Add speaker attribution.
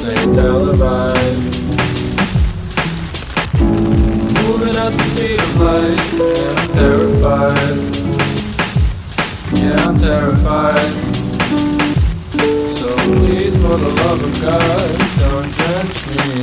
Speaker 1: ain't televised. Moving at the speed of light, and I'm terrified. Yeah, I'm terrified. So please, for the love of God, don't drench me